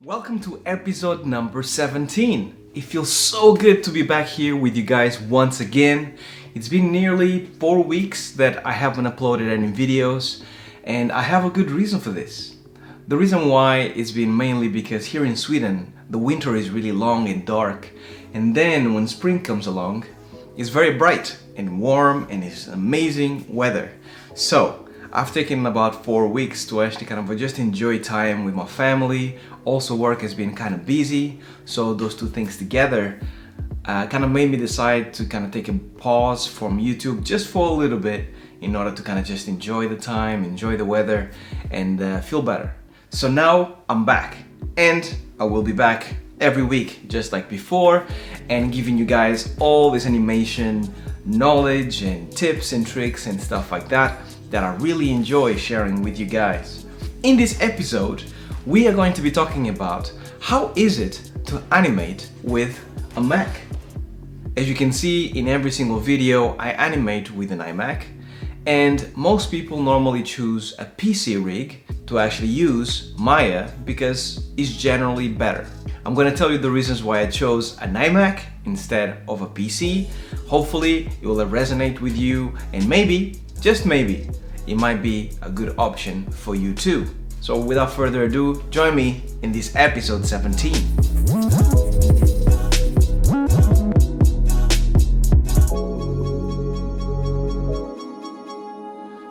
Welcome to episode number 17. It feels so good to be back here with you guys once again. It's been nearly 4 weeks that I haven't uploaded any videos, and I have a good reason for this. The reason why it's been mainly because here in Sweden, the winter is really long and dark, and then when spring comes along, it's very bright and warm and it's amazing weather. So, I've taken about 4 weeks to actually just enjoy time with my family. Also, work has been kind of busy, so those two things together made me decide to take a pause from YouTube just for a little bit in order to just enjoy the time, enjoy the weather, and feel better. So now I'm back, and I will be back every week just like before, and giving you guys all this animation knowledge and tips and tricks and stuff like that I really enjoy sharing with you guys. In this episode, we are going to be talking about how is it to animate with a Mac. As you can see in every single video, I animate with an iMac, and most people normally choose a PC rig to actually use Maya because it's generally better. I'm going to tell you the reasons why I chose an iMac instead of a PC. Hopefully it will resonate with you, and maybe, just maybe, it might be a good option for you too. So without further ado, join me in this episode 17.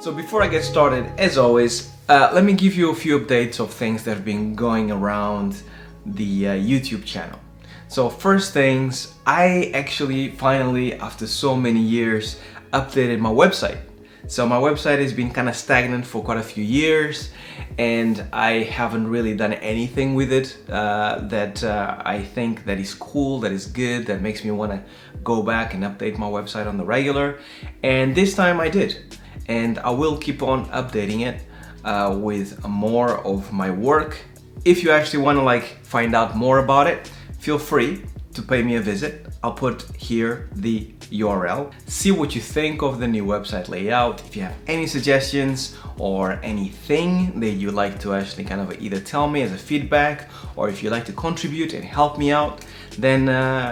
So before I get started, as always, let me give you a few updates of things that have been going around the YouTube channel. So first things, I actually finally, after so many years, updated my website. So my website has been kind of stagnant for quite a few years, and I haven't really done anything with it that I think that is cool, that is good, that makes me want to go back and update my website on the regular. And this time I did, and I will keep on updating it with more of my work. If you actually want to find out more about it, feel free to pay me a visit. I'll put here the URL. See what you think of the new website layout. If you have any suggestions or anything that you'd like to actually either tell me as a feedback, or if you'd like to contribute and help me out, then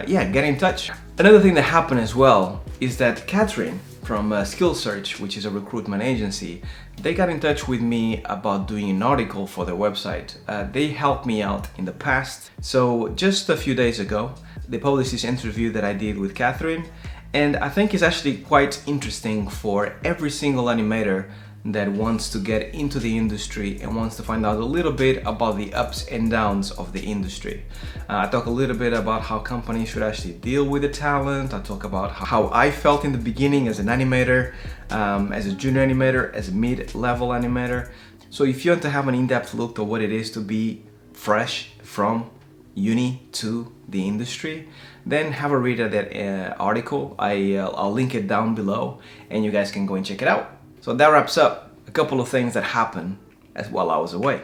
yeah, get in touch. Another thing that happened as well is that Catherine from Skill Search, which is a recruitment agency, they got in touch with me about doing an article for their website. They helped me out in the past. So just a few days ago, they published this interview that I did with Catherine, and I think it's actually quite interesting for every single animator that wants to get into the industry and wants to find out a little bit about the ups and downs of the industry. I talk a little bit about how companies should actually deal with the talent. I talk about how I felt in the beginning as an animator, as a junior animator, as a mid-level animator. So if you want to have an in-depth look at what it is to be fresh from uni to the industry, then have a read at that article. I'll link it down below, and you guys can go and check it out. So that wraps up a couple of things that happened while I was away.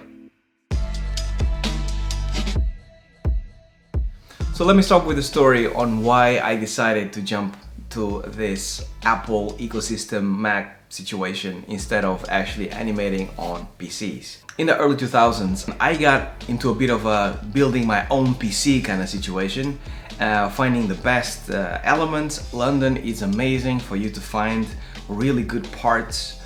So let me start with the story on why I decided to jump to this Apple ecosystem Mac situation instead of actually animating on PCs. In the early 2000s, I got into a bit of a building my own PC kind of situation, finding the best elements. London is amazing for you to find really good parts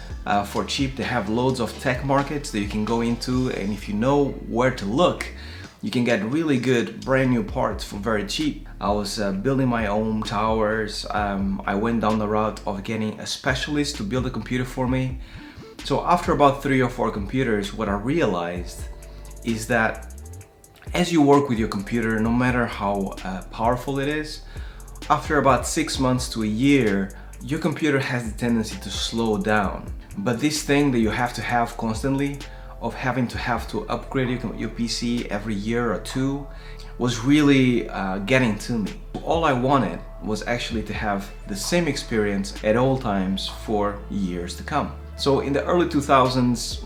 for cheap. They have loads of tech markets that you can go into, and if you know where to look, you can get really good brand new parts for very cheap. I was building my own towers. I went down the route of getting a specialist to build a computer for me. So after about 3 or 4 computers, what I realized is that as you work with your computer, no matter how powerful it is, after about 6 months to a year, your computer has the tendency to slow down. But this thing that you have to have constantly, of having to upgrade your PC every year or two, was really getting to me. All I wanted was actually to have the same experience at all times for years to come. So in the early 2000s,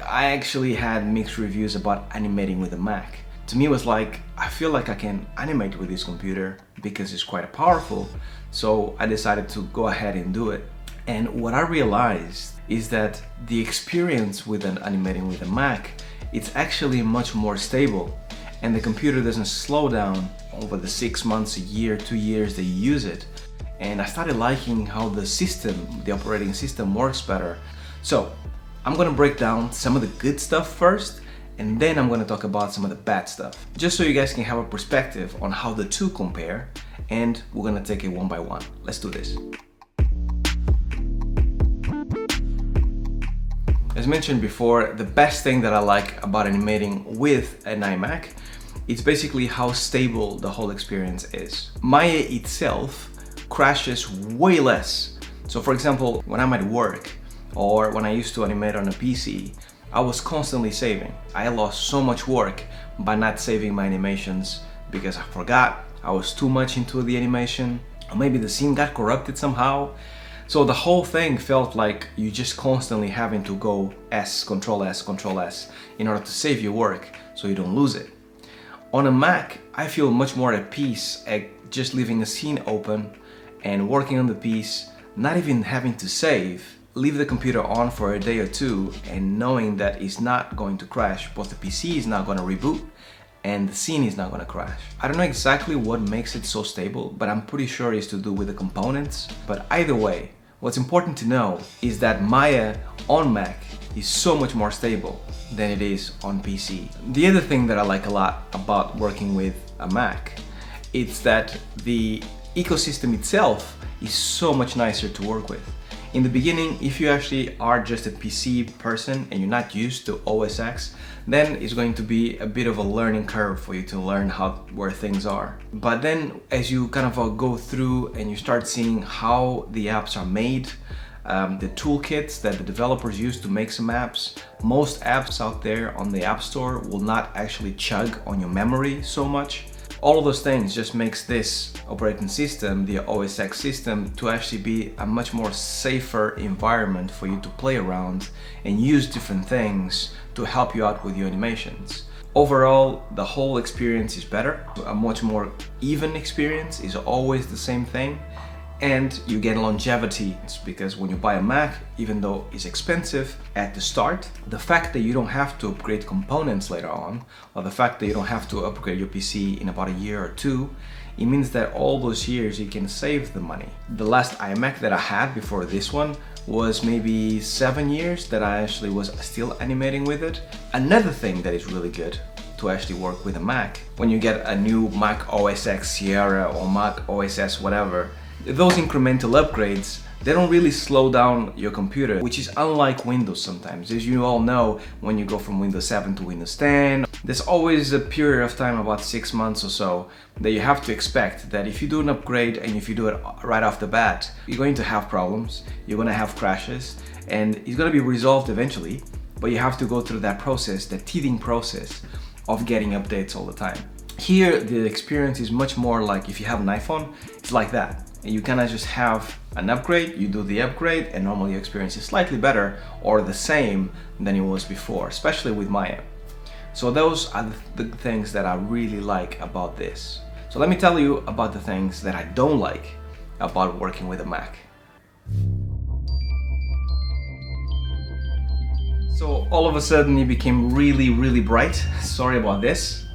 I actually had mixed reviews about animating with a Mac. To me, it was like, I feel like I can animate with this computer because it's quite powerful. So I decided to go ahead and do it. And what I realized is that the experience with animating with a Mac, it's actually much more stable. and the computer doesn't slow down over the 6 months, a year, 2 years that you use it. And I started liking how the system, the operating system, works better. So I'm gonna break down some of the good stuff first, and then I'm gonna talk about some of the bad stuff, just so you guys can have a perspective on how the two compare, and we're gonna take it one by one. Let's do this. As mentioned before, the best thing that I like about animating with an iMac, it's basically how stable the whole experience is. Maya itself crashes way less. So for example, when I'm at work or when I used to animate on a PC, I was constantly saving. I lost so much work by not saving my animations because I forgot, I was too much into the animation, or maybe the scene got corrupted somehow. So the whole thing felt like you just constantly having to go Control S in order to save your work so you don't lose it. On a Mac, I feel much more at peace at just leaving a scene open and working on the piece, not even having to save, leave the computer on for a day or two and knowing that it's not going to crash, but the PC is not going to reboot and the scene is not going to crash. I don't know exactly what makes it so stable, but I'm pretty sure it's to do with the components. But either way, what's important to know is that Maya on Mac is so much more stable than it is on PC. The other thing that I like a lot about working with a Mac, it's that the ecosystem itself is so much nicer to work with. In the beginning, if you actually are just a PC person and you're not used to OS X, then it's going to be a bit of a learning curve for you to learn where things are. But then as you kind of go through and you start seeing how the apps are made, the toolkits that the developers use to make some apps, most apps out there on the App Store will not actually chug on your memory so much. All of those things just makes this operating system, the OS X system, to actually be a much more safer environment for you to play around and use different things to help you out with your animations. Overall, the whole experience is better. A much more even experience is always the same thing. And you get longevity because when you buy a Mac, even though it's expensive at the start, the fact that you don't have to upgrade components later on, or the fact that you don't have to upgrade your PC in about a year or two, it means that all those years you can save the money. The last iMac that I had before this one was maybe 7 years that I actually was still animating with it. Another thing that is really good to actually work with a Mac, when you get a new Mac OS X Sierra or Mac OS X whatever, those incremental upgrades, they don't really slow down your computer, which is unlike Windows sometimes. As you all know, when you go from Windows 7 to Windows 10, there's always a period of time, about 6 months or so, that you have to expect that if you do an upgrade and if you do it right off the bat, you're going to have problems, you're going to have crashes, and it's going to be resolved eventually, but you have to go through that process, that teething process of getting updates all the time. Here, the experience is much more like if you have an iPhone, it's like that. You kind of just have an upgrade, you do the upgrade, and normally your experience is slightly better or the same than it was before, especially with Maya. So those are the things that I really like about this. So let me tell you about the things that I don't like about working with a Mac. So all of a sudden it became really bright. Sorry about this.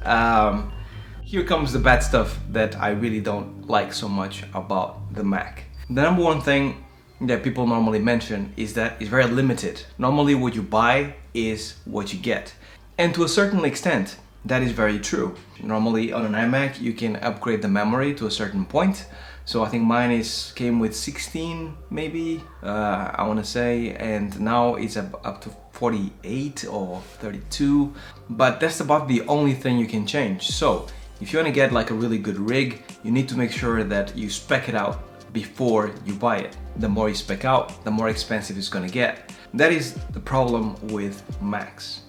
Here comes the bad stuff that I really don't like so much about the Mac. The number one thing that people normally mention is that it's very limited. Normally what you buy is what you get. And to a certain extent, that is very true. Normally on an iMac you can upgrade the memory to a certain point. So I think mine came with 16 maybe, I want to say, and now it's up to 48 or 32. But that's about the only thing you can change. So if you want to get like a really good rig, you need to make sure that you spec it out before you buy it. The more you spec out, the more expensive it's going to get. That is the problem with Macs.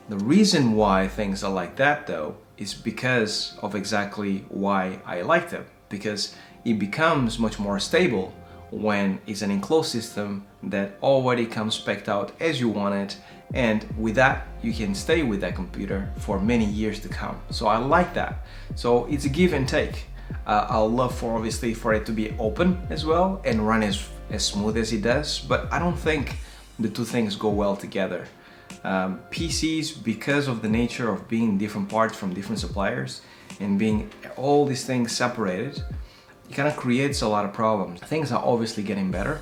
The reason why things are like that though is because of exactly why I like them. Because it becomes much more stable when it's an enclosed system that already comes spec'd out as you want it, and with that you can stay with that computer for many years to come. So I like that. So it's a give and take. I'll love for obviously for it to be open as well and run as smooth as it does, but I don't think the two things go well together. PCs, because of the nature of being different parts from different suppliers and being all these things separated, it kind of creates a lot of problems. Things are obviously getting better,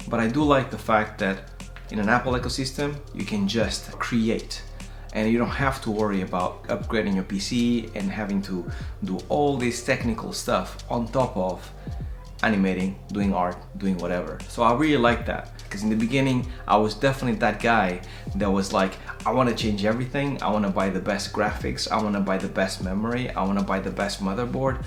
but I do like the fact that in an Apple ecosystem, you can just create and you don't have to worry about upgrading your PC and having to do all this technical stuff on top of animating, doing art, doing whatever. So I really like that, because in the beginning I was definitely that guy that was like, I want to change everything, I want to buy the best graphics, I want to buy the best memory, I want to buy the best motherboard,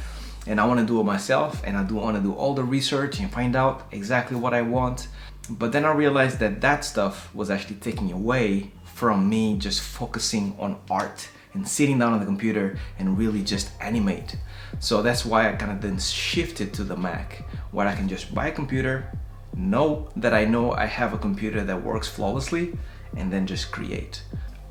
and I want to do it myself, and I want to do all the research and find out exactly what I want. But then I realized that that stuff was actually taking away from me just focusing on art and sitting down on the computer and really just animate. So that's why I kind of then shifted to the Mac, where I can just buy a computer, know that I have a computer that works flawlessly, and then just create.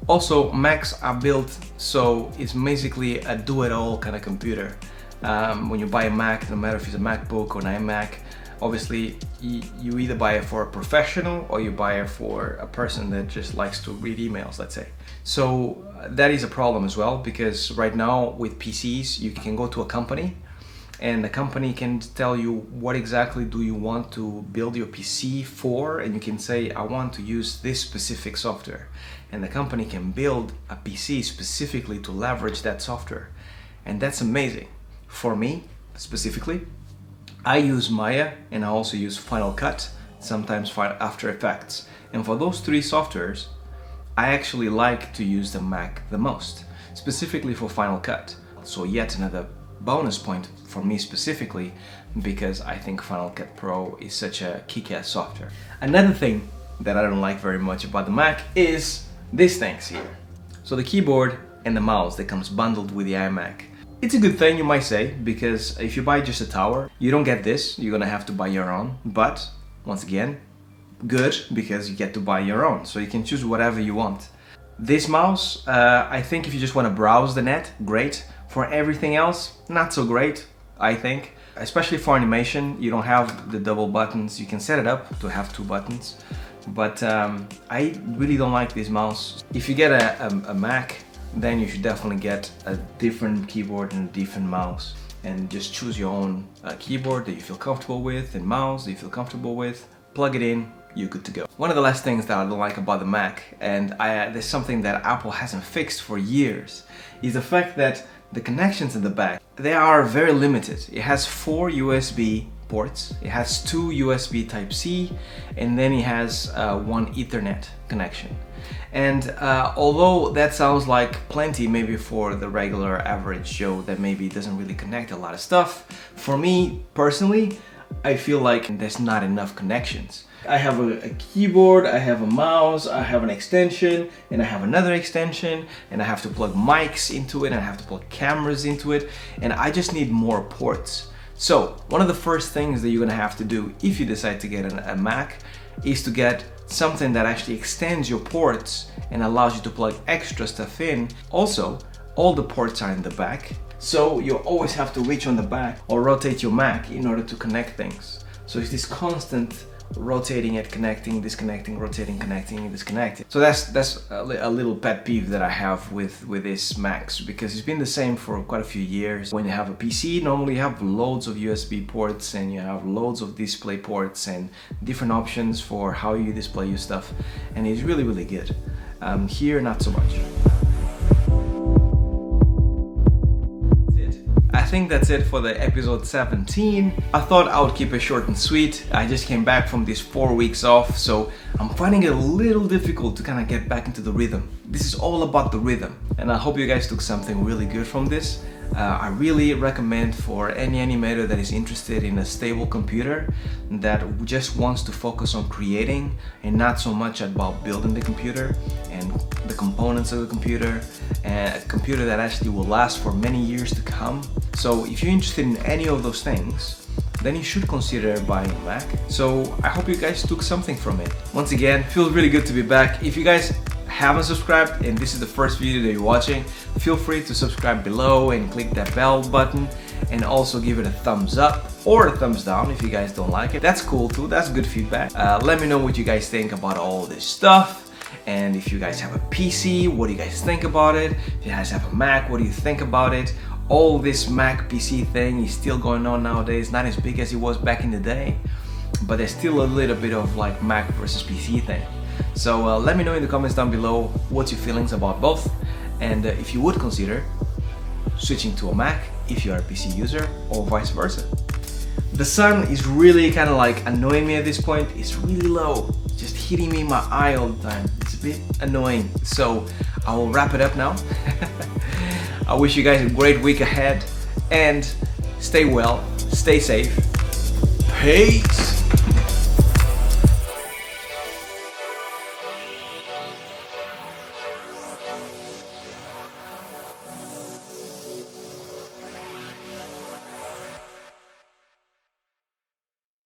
Also, Macs are built so it's basically a do-it-all kind of computer. When you buy a Mac, no matter if it's a MacBook or an iMac, obviously you either buy it for a professional or you buy it for a person that just likes to read emails, let's say. So that is a problem as well, because right now with PCs you can go to a company and the company can tell you what exactly do you want to build your PC for, and you can say, I want to use this specific software, and the company can build a PC specifically to leverage that software, and that's amazing. For me specifically, I use Maya and I also use Final Cut, sometimes After Effects, and for those three softwares I actually like to use the Mac the most, specifically for Final Cut. So yet another bonus point for me specifically, because I think Final Cut Pro is such a kick-ass software. Another thing that I don't like very much about the Mac is these things here. So the keyboard and the mouse that comes bundled with the iMac. It's a good thing, you might say, because if you buy just a tower, you don't get this, you're gonna have to buy your own. But once again, good, because you get to buy your own, so you can choose whatever you want. This mouse, I think if you just want to browse the net, great. For everything else, not so great, I think. Especially for animation, you don't have the double buttons. You can set it up to have 2 buttons, but I really don't like this mouse. If you get a Mac, then you should definitely get a different keyboard and a different mouse, and just choose your own keyboard that you feel comfortable with and mouse that you feel comfortable with. Plug it in, you're good to go. One of the last things that I don't like about the Mac, and there's something that Apple hasn't fixed for years, is the fact that the connections in the back, they are very limited. It has 4 USB ports, it has 2 USB Type-C, and then it has 1 Ethernet connection. And although that sounds like plenty maybe for the regular average Joe that maybe doesn't really connect a lot of stuff, for me personally, I feel like there's not enough connections. I have a keyboard, I have a mouse, I have an extension, and I have another extension, and I have to plug mics into it, and I have to plug cameras into it, and I just need more ports. So one of the first things that you're gonna have to do if you decide to get a Mac is to get something that actually extends your ports and allows you to plug extra stuff in. Also, all the ports are in the back, so you always have to reach on the back or rotate your Mac in order to connect things. So it's this constant rotating it, connecting, disconnecting, rotating, connecting, disconnecting. So that's a little pet peeve that I have with this Macs, because it's been the same for quite a few years. When you have a PC, normally you have loads of USB ports and you have loads of display ports and different options for how you display your stuff, and it's really, really good. Here, not so much. I think that's it for the episode 17. I thought I would keep it short and sweet. I just came back from these 4 weeks off, so I'm finding it a little difficult to kind of get back into the rhythm. This is all about the rhythm, and I hope you guys took something really good from this. I really recommend for any animator that is interested in a stable computer that just wants to focus on creating and not so much about building the computer and the components of the computer, and a computer that actually will last for many years to come. So if you're interested in any of those things, then you should consider buying a Mac. So I hope you guys took something from it. Once again, it feels really good to be back. If you guys haven't subscribed and this is the first video that you're watching, feel free to subscribe below and click that bell button, and also give it a thumbs up or a thumbs down if you guys don't like it. That's cool too, that's good feedback. Let me know what you guys think about all this stuff, And if you guys have a PC, what do you guys think about it? If you guys have a Mac, what do you think about it? All this Mac PC thing is still going on nowadays, not as big as it was back in the day, but there's still a little bit of like Mac versus PC thing. So let me know in the comments down below what's your feelings about both, and if you would consider switching to a Mac if you're a PC user, or vice versa. The sun is really kind of like annoying me at this point. It's really low, just hitting me in my eye all the time. It's a bit annoying. So I will wrap it up now. I wish you guys a great week ahead, and stay well, stay safe. Peace!